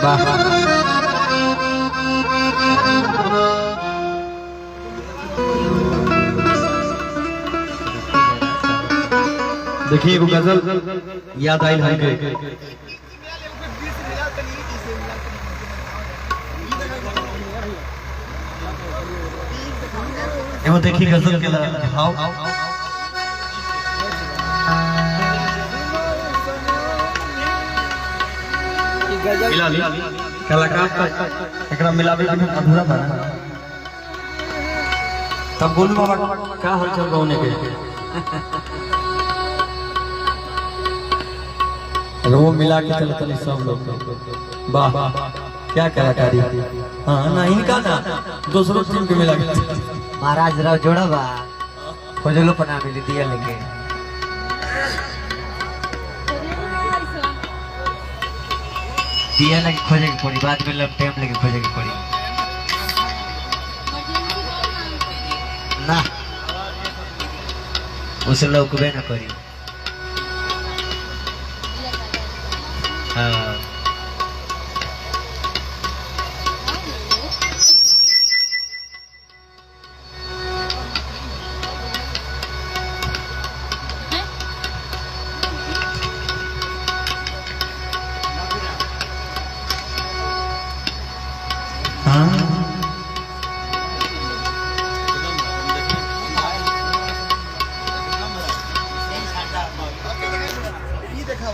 वाह देखिए वो गजल याद आई हमके। वो देखिए गजल के भाव कलाकार का मिलावे अधूरा बना। तब गोलू बाबा क्या हाल चल गाने के वो मिला के चलते सब लोग। वाह क्या कलाकारी। हाँ ना इनका ना दूसरों टीम के मिला के महाराज राव जोड़ा बा खोजलो पना मिली दिया लेके दिया लगे खोजे की पड़ी बाद में लग टाइम लगे खोजे की पड़ी ना उसे लोग बे ना करी। हाँ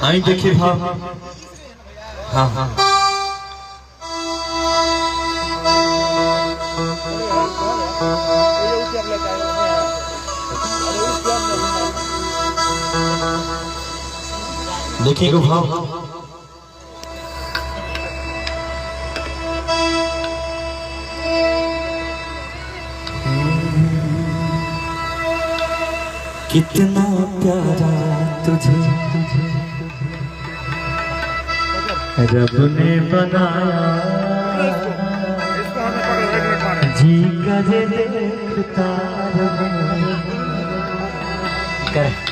आई देखिए भाव। हाँ हाँ देखिए को भाव। कितना प्यारा तुझे रब ने बनाया जी करे देखता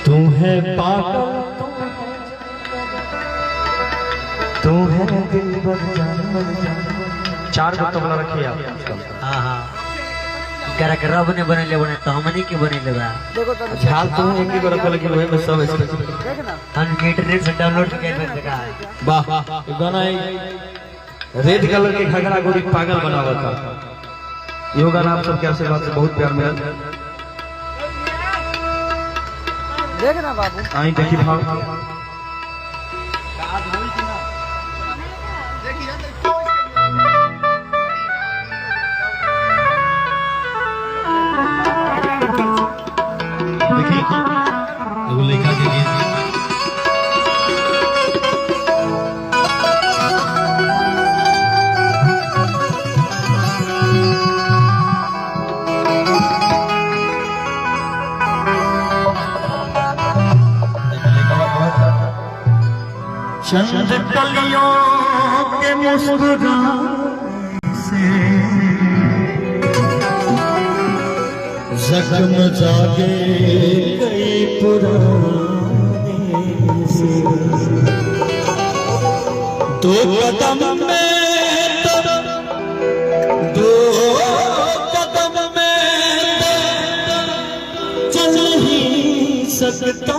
तू है पागल तू है दिल चार गो तबला रखिए आप। हाँ हाँ कर रब ने बने ले बने तो हमनी के बने ले बा झाल तो एक ही रखल लेकिन वही में सब ऐसे हम इंटरनेट से डाउनलोड करके देखा है। वाह ये गाना रेड कलर के घगरा गोरी पागल बना हुआ था। ये गाना आप सबके आशीर्वाद से बहुत प्यार मिला। देखना बाबू आई देखिए भाव। चंद कलियों के मुस्कुराने से जख्म जागे गए पुराने से दो कदम में दो कदम में चल ही सकता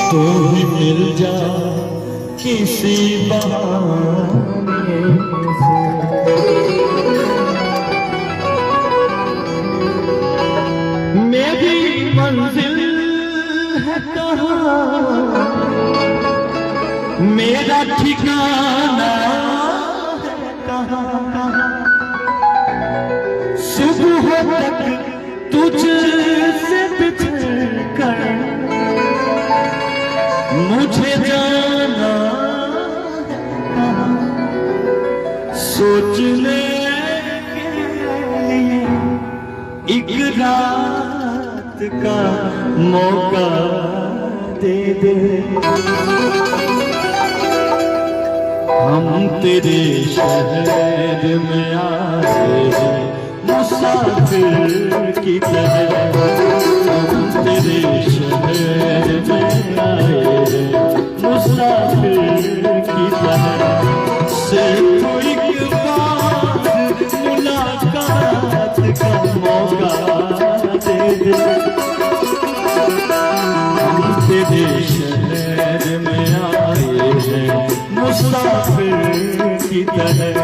तो ही मिल जा किसी बहाने से। मेरी मंजिल है कहाँ मेरा ठिकाना है कहाँ सुबह तक तुझसे बिछड़ कर मुझे जाना सोचने के लिए एक रात का मौका दे दे। हम तेरे शहर में आए मुसाफिर की तरह हम तेरे शहर में आए मुसाफिर मुसाफिर की तरह सिर्फ एक बार मुलाकात का मौका दे दे। हम तेरे शहर में आए हैं मुसाफिर की तरह,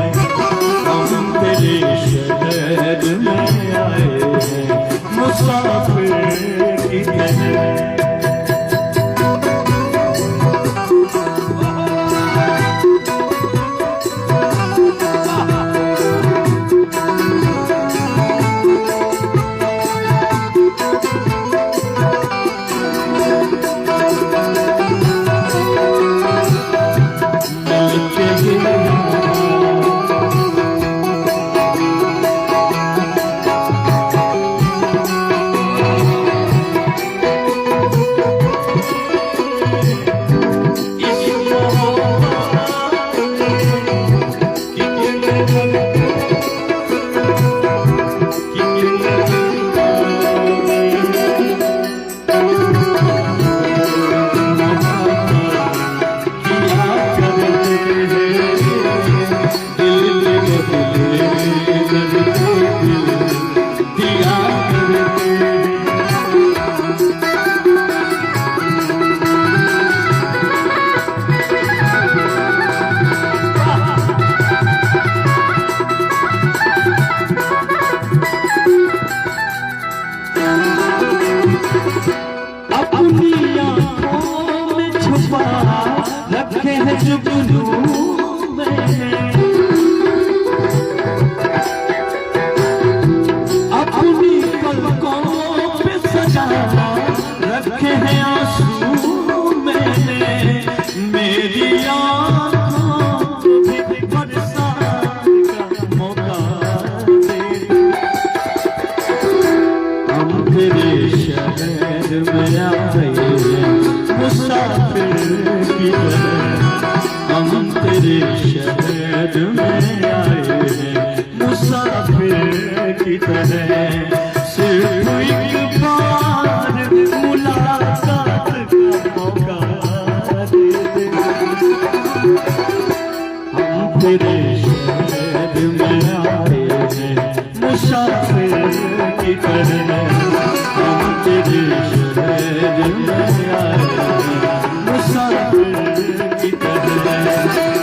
हम तेरे शहर में आए हैं मुसाफिर की तरह। रखे हैं जुगनू में, अपनी पलकों पे सजा रखे हैं आंसू मैंने, मेरी आँखों पे बरसात का मौका दे। हम तेरे शहर में आए मुसाफिर की तरह, हम तेरे शहर में आए हैं मुसाफिर की तरह। सिर्फ एक बार मुलाकात का मौका दे दे। हम तेरे शहर में आए हैं मुसाफिर की तरह, हम तेरे शहर में आए मुसाफिर की तरह,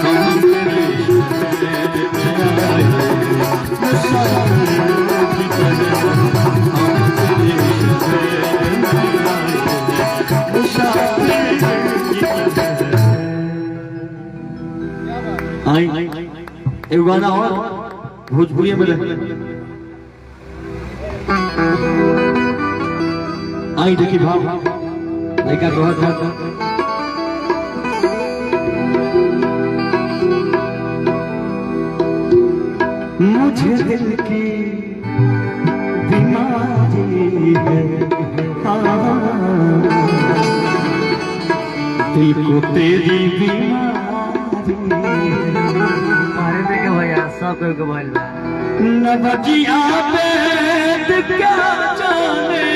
हम तेरे शहर में आए मुसाफिर की तरह, हम तेरे शहर में आए मुसाफिर की तरह। आई एक गाना और भोजपुरी में लगे। आई देखी भाव लड़का बहुत मुझे दिल की बीमारी है, दिल को तेरी बीमारी अरे देखो भैया सब को बोल न बचिया पेट क्या जाने,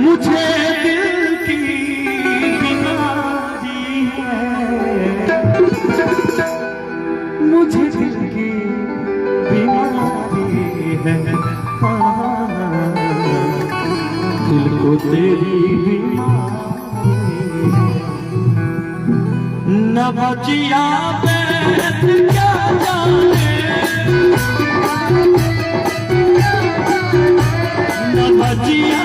मुझे दिल की बीमारी है, मुझे दिल की बीमारी है, दिल को तेरी बीमारी न बचिया पेट क्या जाने, न बचिया